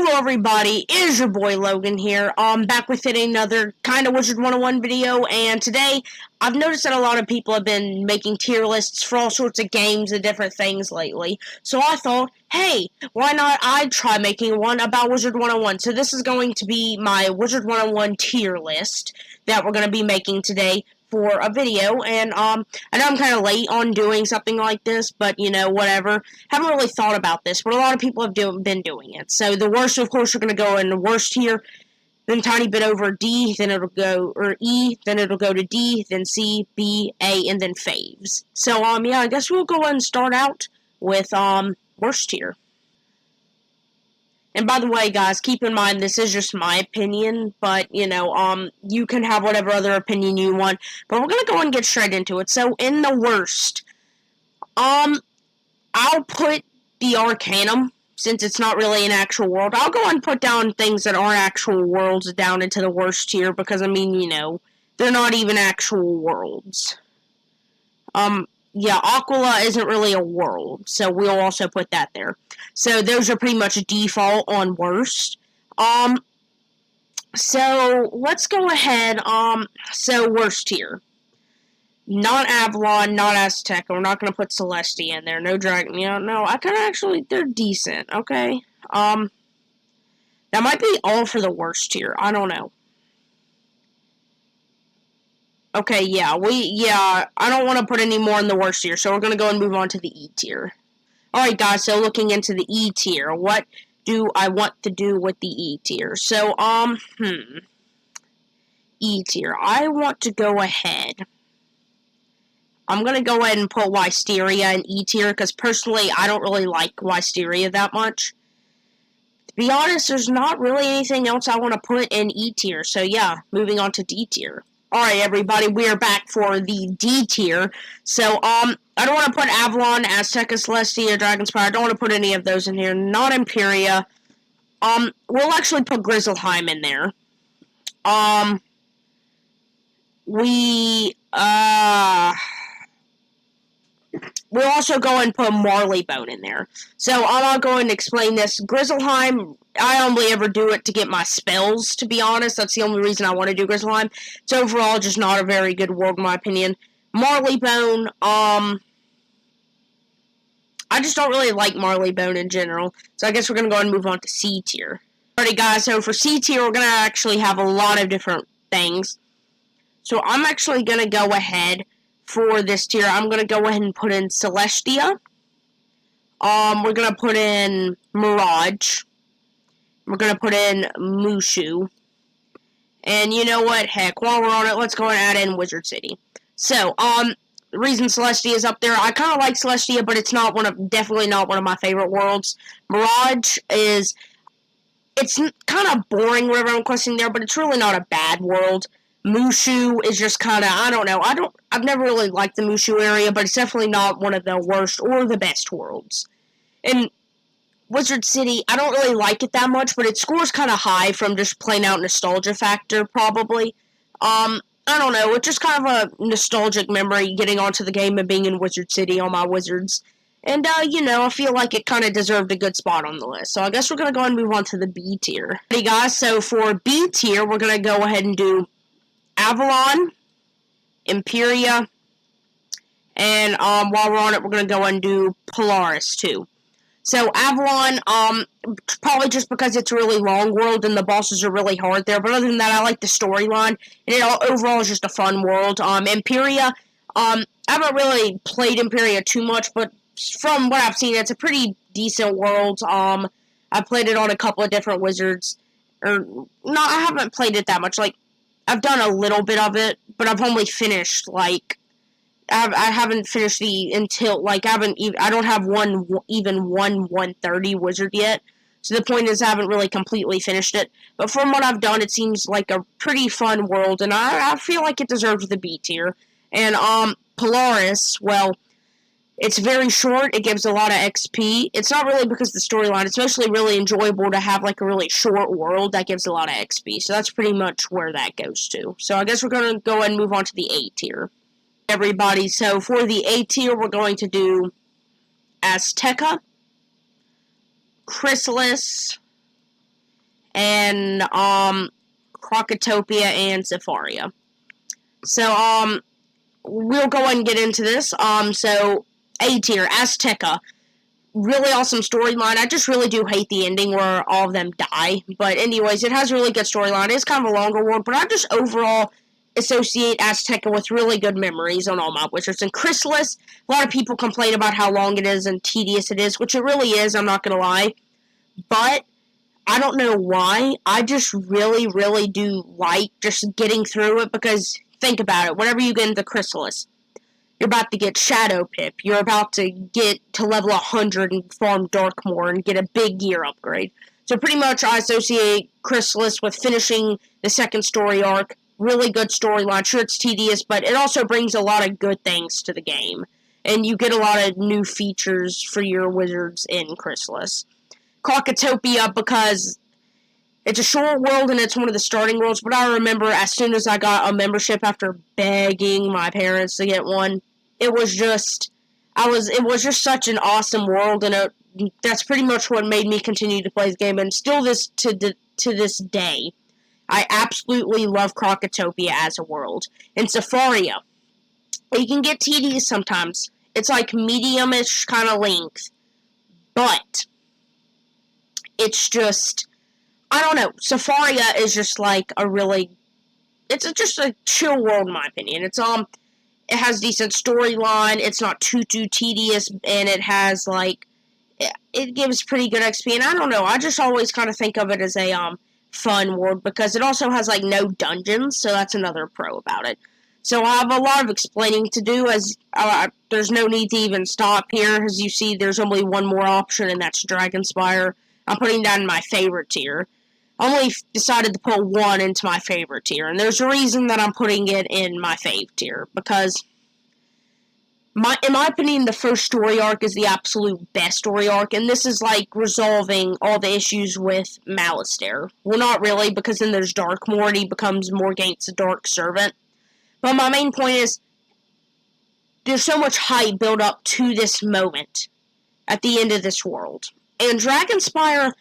Hello everybody, it is your boy Logan here. Back with another kind of Wizard101 video, and today I've noticed that a lot of people have been making tier lists for all sorts of games and different things lately. So I thought, hey, why not I try making one about Wizard101? So this is going to be my Wizard101 tier list that we're going to be making today for a video, and I know I'm kind of late on doing something like this, but you know, whatever. Haven't really thought about this, but a lot of people have been doing it. So the worst, of course, we're going to go in the worst tier, then tiny bit over D, then it'll go, or E, then it'll go to D, then C, B, A, and then faves. So, yeah, I guess we'll go ahead and start out with, worst tier. And by the way, guys, keep in mind, this is just my opinion, but, you know, you can have whatever other opinion you want, but we're gonna go and get straight into it. So, in the worst, I'll put the Arcanum, since it's not really an actual world. I'll go and put down things that aren't actual worlds down into the worst tier, because, I mean, you know, they're not even actual worlds. Yeah, Aquila isn't really a world, so we'll also put that there. So those are pretty much default on worst. So let's go ahead, so worst tier. Not Avalon, not Azteca, we're not going to put Celestia in there, no Dragon, you know, no, I kind of actually, they're decent, okay? That might be all for the worst tier, I don't know. Okay, yeah, I don't want to put any more in the worst tier, so we're going to go and move on to the E tier. Alright, guys, so looking into the E tier, what do I want to do with the E tier? So, E tier, I want to go ahead. I'm going to go ahead and put Wisteria in E tier, because personally, I don't really like Wisteria that much. To be honest, there's not really anything else I want to put in E tier, so yeah, moving on to D tier. Alright, everybody, we are back for the D tier. So, I don't want to put Avalon, Azteca, Celestia, Dragonspire. I don't want to put any of those in here. Not Imperia. We'll actually put Grizzleheim in there. We'll also go and put Marleybone in there. So, I'll go and explain this. Grizzleheim, I only ever do it to get my spells, to be honest. That's the only reason I want to do Grizzleheim. It's overall just not a very good world, in my opinion. Marleybone, I just don't really like Marleybone in general. So, I guess we're going to go and move on to C tier. Alrighty, guys, so for C tier, we're going to actually have a lot of different things. So, I'm actually going to go ahead for this tier. I'm going to go ahead and put in Celestia. We're going to put in Mirage. We're going to put in Mushu. And you know what? Heck, while we're on it, let's go and add in Wizard City. So, the reason Celestia is up there, I kind of like Celestia, but it's not definitely not one of my favorite worlds. Mirage is, it's kind of boring whenever I'm questing there, but it's really not a bad world. Mushu is just kind of, I don't know, I've never really liked the Mushu area, but it's definitely not one of the worst or the best worlds. And Wizard City, I don't really like it that much, but it scores kind of high from just plain out nostalgia factor, probably. I don't know, it's just kind of a nostalgic memory getting onto the game and being in Wizard City on my Wizards. And, you know, I feel like it kind of deserved a good spot on the list. So I guess we're going to go and move on to the B tier. Hey guys, so for B tier, we're going to go ahead and do Avalon, Imperia, and while we're on it, we're going to go and do Polaris, too. So, Avalon, probably just because it's a really long world and the bosses are really hard there, but other than that, I like the storyline, and it overall is just a fun world. Imperia, I haven't really played Imperia too much, but from what I've seen, it's a pretty decent world. I played it on a couple of different wizards, no, I haven't played it that much, like, I've done a little bit of it, but I've only finished, like, I haven't finished I don't have even one 130 wizard yet, so the point is I haven't really completely finished it, but from what I've done, it seems like a pretty fun world, and I feel like it deserves the B tier. And, Polaris, well, it's very short, it gives a lot of XP. It's not really because of the storyline, it's mostly really enjoyable to have, like, a really short world that gives a lot of XP. So that's pretty much where that goes to. So I guess we're going to go ahead and move on to the A tier. Everybody, so for the A tier, we're going to do Azteca, Chrysalis, and Crocotopia and Zafaria. So we'll go ahead and get into this. So A tier, Azteca. Really awesome storyline. I just really do hate the ending where all of them die. But anyways, it has a really good storyline. It's kind of a longer world, but I just overall associate Azteca with really good memories on all my Wizards. And Chrysalis, a lot of people complain about how long it is and tedious it is, which it really is, I'm not going to lie. But I don't know why. I just really, really do like just getting through it because, think about it, whenever you get into Chrysalis, you're about to get Shadow Pip. You're about to get to level 100 and farm Darkmoor and get a big gear upgrade. So pretty much I associate Chrysalis with finishing the second story arc. Really good storyline. Sure, it's tedious, but it also brings a lot of good things to the game. And you get a lot of new features for your wizards in Chrysalis. Crocotopia, because it's a short world and it's one of the starting worlds, but I remember as soon as I got a membership after begging my parents to get one, it was just such an awesome world, and that's pretty much what made me continue to play the game, and still to this day, I absolutely love Crocotopia as a world. And Zafaria, it can get tedious sometimes. It's like medium-ish kind of length, but it's just, I don't know, Zafaria is just like it's just a chill world in my opinion. It has decent storyline, it's not too tedious, and it has it gives pretty good XP, and I don't know, I just always kind of think of it as a fun world, because it also has no dungeons, so that's another pro about it. So I have a lot of explaining to do, as there's no need to even stop here. As you see, there's only one more option, and that's Dragonspire. I'm putting that in my favorite tier. I only decided to put one into my favorite tier, and there's a reason that I'm putting it in my fave tier, because in my opinion, the first story arc is the absolute best story arc, and this is resolving all the issues with Malastare. Well, not really, because then there's Darkmoor, and he becomes Morgate's Dark Servant. But my main point is, there's so much hype built up to this moment at the end of this world. And Dragonspire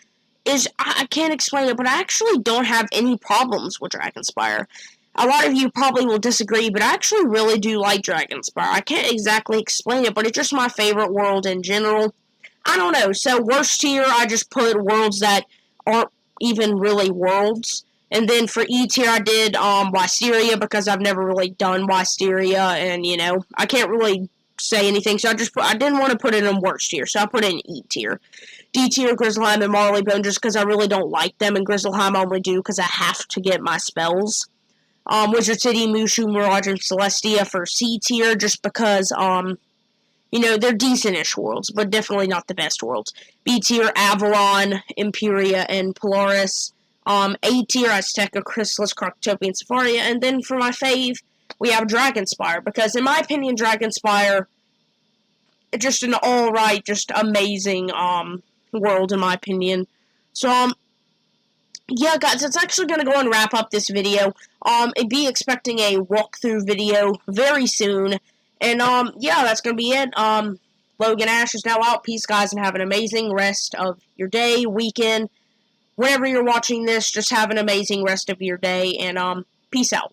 is, I can't explain it, but I actually don't have any problems with Dragonspire. A lot of you probably will disagree, but I actually really do like Dragonspire. I can't exactly explain it, but it's just my favorite world in general. I don't know, so worst tier, I just put worlds that aren't even really worlds. And then for E tier, I did Wisteria, because I've never really done Wisteria, and, I can't really say anything, so I didn't want to put it in worst tier, so I put it in E tier. D tier, Grizzleheim and Marleybone, just because I really don't like them, and Grizzleheim I only do because I have to get my spells. Wizard City, Mushu, Mirage, and Celestia for C tier, just because, they're decent-ish worlds, but definitely not the best worlds. B tier, Avalon, Imperia, and Polaris. A tier, Azteca, Chrysalis, Crocotopia, and Zafaria. And then for my fave, we have Dragonspire, because in my opinion, Dragonspire, it's just an alright, just amazing, world, in my opinion. So, yeah, guys, it's actually going to go and wrap up this video. Be expecting a walkthrough video very soon. And, yeah, that's going to be it. Logan Ash is now out. Peace, guys, and have an amazing rest of your day, weekend. Whenever you're watching this, just have an amazing rest of your day, and, peace out.